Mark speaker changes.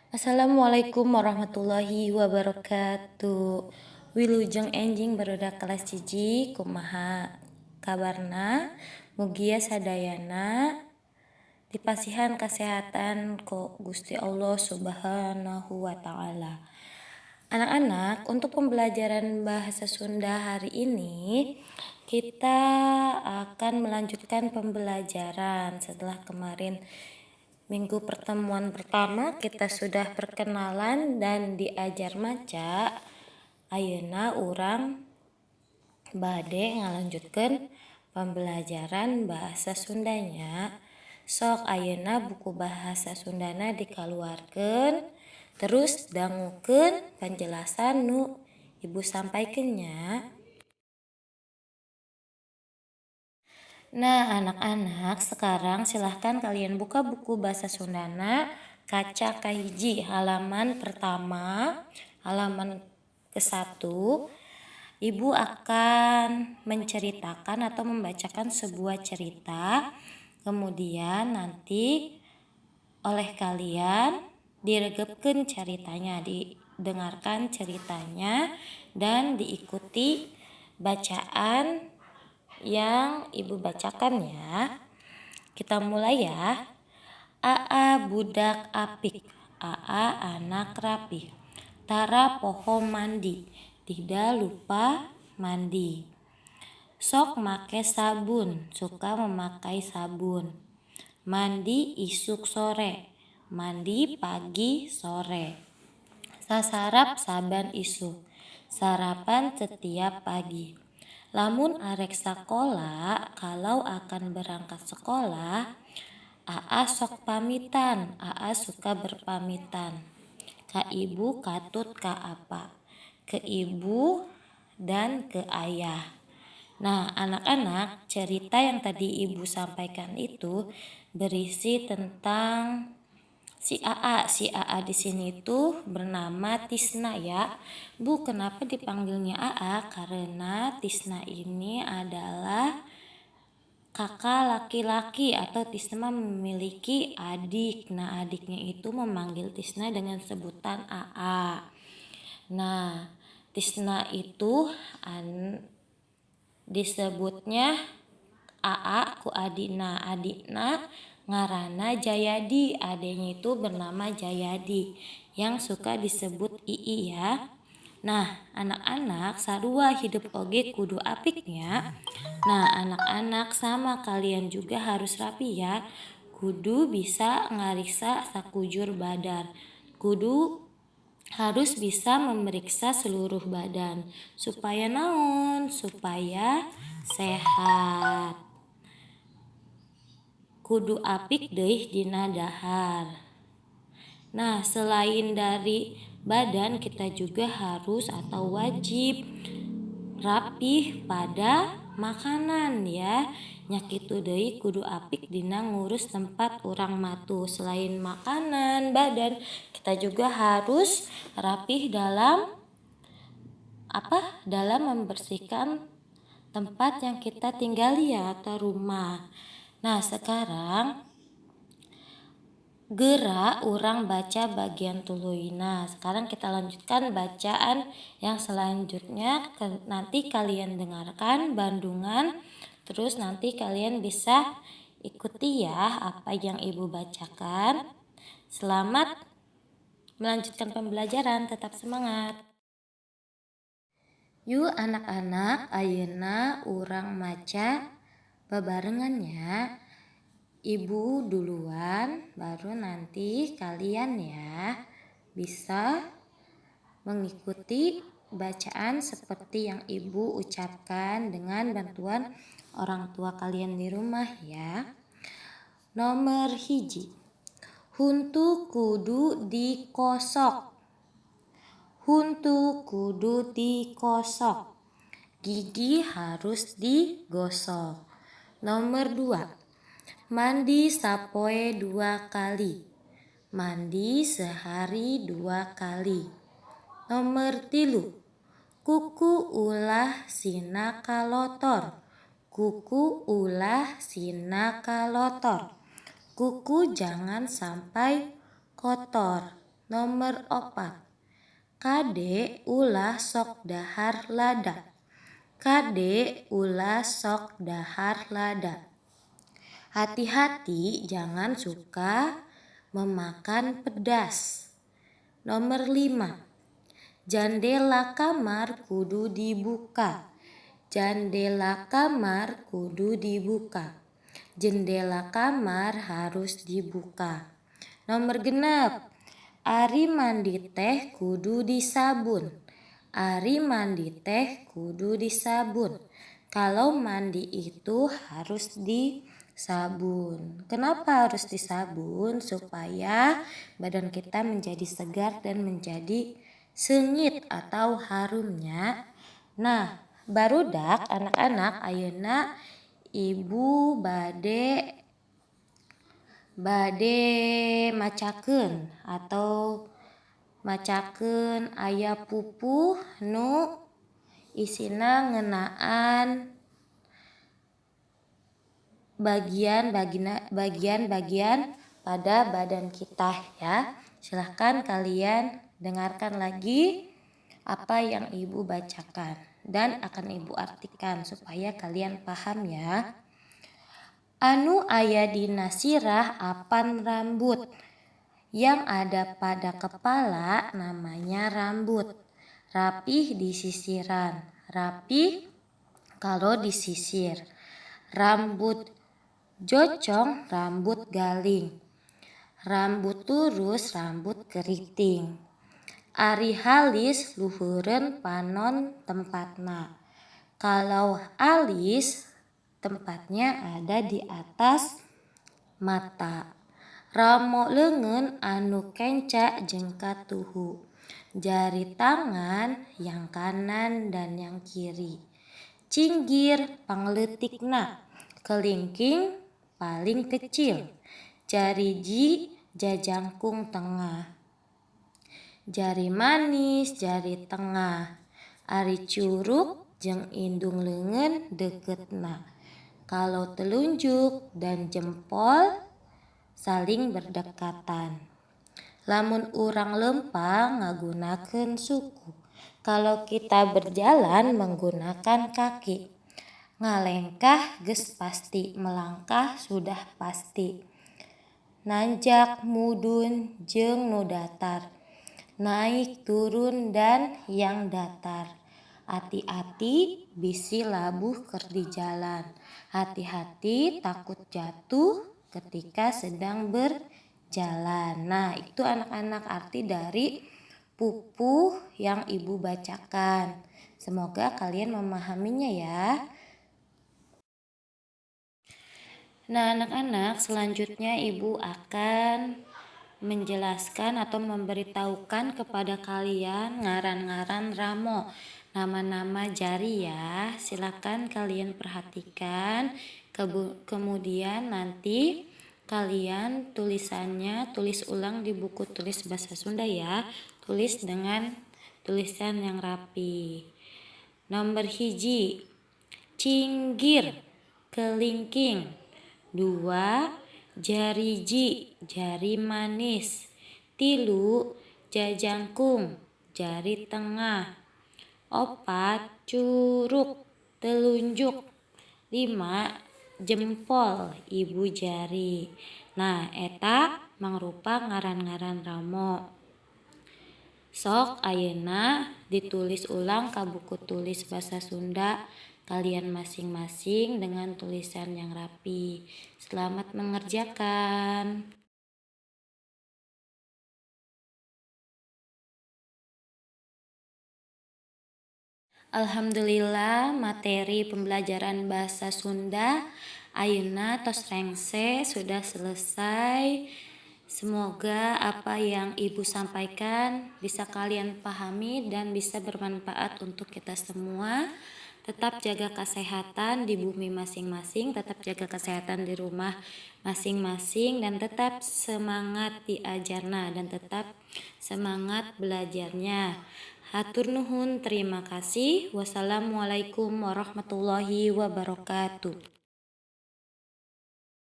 Speaker 1: Assalamualaikum warahmatullahi wabarakatuh. Wilujeng enjing barudak kelas ciji kumaha kabarna mugia sadayana dipasihan kesehatan ku Gusti Allah Subhanahu wa taala. Anak-anak, untuk pembelajaran bahasa Sunda hari ini kita akan melanjutkan pembelajaran setelah kemarin minggu pertemuan pertama kita sudah perkenalan dan diajar maca. Ayeuna urang bade ngalanjutkeun pembelajaran bahasa Sundanya. Sok ayeuna buku bahasa Sundana dikaluarkeun, terus dangukeun penjelasan nu Ibu sampaikeun nya. Nah, anak-anak, sekarang silahkan kalian buka buku bahasa Sundana, kaca kahiji halaman pertama, halaman ke-1. Ibu akan menceritakan atau membacakan sebuah cerita, kemudian nanti oleh kalian diregepkeun ceritanya, didengarkan ceritanya, dan diikuti bacaan yang Ibu bacakan ya. Kita mulai ya. Aa budak apik, Aa anak rapih. Tara poho mandi, tidak lupa mandi. Sok make sabun, suka memakai sabun. Mandi isuk sore, mandi pagi sore. Sasarap saban isuk, sarapan setiap pagi. Lamun arek sakola, kalau akan berangkat sekolah, Aa sok pamitan, Aa suka berpamitan. Ka ibu katut ka apa? Ke ibu dan ke ayah. Nah, anak-anak, cerita yang tadi Ibu sampaikan itu berisi tentang si Aa. Si Aa di sini tuh bernama Tisna ya. Bu, kenapa dipanggilnya Aa? Karena Tisna ini adalah kakak laki-laki atau Tisna memiliki adik. Nah, adiknya itu memanggil Tisna dengan sebutan Aa. Nah, Tisna itu disebutnya Aa ku adina. Adina ngaranna Jayadi, adanya itu bernama Jayadi yang suka disebut Ii ya. Nah, anak-anak sarua hidup oge kudu apiknya. Nah, anak-anak sama kalian juga harus rapi ya. Kudu bisa ngariksa sakujur badan. Kudu harus bisa memeriksa seluruh badan. Supaya naon? Supaya sehat. Kudu apik deui dina dahar. Nah, selain dari badan, kita juga harus atau wajib rapih pada makanan ya. Nya kitu deui kudu apik dina ngurus tempat urang matu. Selain makanan, badan, kita juga harus rapih dalam dalam membersihkan tempat yang kita tinggali ya, atau rumah. Nah, sekarang gerak urang baca bagian tuluina. Sekarang kita lanjutkan bacaan yang selanjutnya. Nanti kalian dengarkan bandungan, terus nanti kalian bisa ikuti ya apa yang Ibu bacakan. Selamat melanjutkan pembelajaran, tetap semangat. Yuk anak-anak, ayeuna urang maca babarengannya. Ibu duluan, baru nanti kalian ya bisa mengikuti bacaan seperti yang Ibu ucapkan dengan bantuan orang tua kalian di rumah ya. Nomor hiji, huntu kudu dikosok. Huntu kudu dikosok. Gigi harus digosok. Nomor 2, mandi sapoe 2 kali. Mandi sehari 2 kali. Nomor 3, kuku ulah sina kalotor. Kuku ulah sina kalotor. Kuku jangan sampai kotor. Nomor 4. Kade ulah sok dahar lada. Kade ulah sok dahar lada. Hati-hati jangan suka memakan pedas. Nomor 5. Jendela kamar kudu dibuka. Jendela kamar kudu dibuka. Jendela kamar harus dibuka. Nomor 6. Ari mandi teh kudu disabun. Ari mandi teh kudu disabun. Kalau mandi itu harus disabun. Kenapa harus disabun? Supaya badan kita menjadi segar dan menjadi sengit atau harumnya. Nah, barudak anak-anak ayeuna ibu bade macakeun atau macakeun aya pupuh nu isina ngeunaan bagian-bagian pada badan kita ya. Silahkan kalian dengarkan lagi apa yang ibu bacakan dan akan ibu artikan supaya kalian paham ya. Anu aya dina sirah apan rambut. Yang ada pada kepala namanya rambut. Rapih di sisiran. Rapih kalau disisir. Rambut jocong, rambut galing. Rambut lurus, rambut keriting. Ari halis luhureun panon tempatna. Kalau alis tempatnya ada di atas mata. Ramo leungeun anu kenca jeung katuhu. Jari tangan yang kanan dan yang kiri. Cinggir pangleutikna. Kelingking paling kecil. Jari jajangkung tengah. Jari manis, jari tengah. Ari curug jeung indung leungeun deuketna. Kalau telunjuk dan jempol saling berdekatan. Lamun urang lempang ngagunakeun suku. Kalau kita berjalan menggunakan kaki. Ngalengkah geus pasti, melangkah sudah pasti. Nanjak, mudun, jeung nu datar. Naik, turun, dan yang datar. Hati-hati bisi labuh keur di jalan. Hati-hati takut jatuh ketika sedang berjalan. Nah, itu anak-anak arti dari pupuh yang ibu bacakan. Semoga kalian memahaminya ya. Nah, anak-anak, selanjutnya ibu akan menjelaskan atau memberitahukan kepada kalian ngaran-ngaran ramo, nama-nama jari ya. Silakan kalian perhatikan. Kemudian nanti kalian tulisannya tulis ulang di buku tulis bahasa Sunda ya. Tulis dengan tulisan yang rapi. Nomor 1, cinggir, kelingking. 2, jariji, jari manis. 3, jajangkung, jari tengah. 4, curug, telunjuk. 5, jempol, ibu jari. Nah, eta mangrupa ngaran-ngaran ramo. Sok ayeuna ditulis ulang ka buku tulis bahasa Sunda kalian masing-masing dengan tulisan yang rapi. Selamat mengerjakan. Alhamdulillah, materi pembelajaran bahasa Sunda ayeuna tos rengse sudah selesai. Semoga apa yang ibu sampaikan bisa kalian pahami dan bisa bermanfaat untuk kita semua. Tetap jaga kesehatan di bumi masing-masing, tetap jaga kesehatan di rumah masing-masing, dan tetap semangat diajarna dan tetap semangat belajarnya. Hatur nuhun, terima kasih. Wassalamualaikum warahmatullahi wabarakatuh.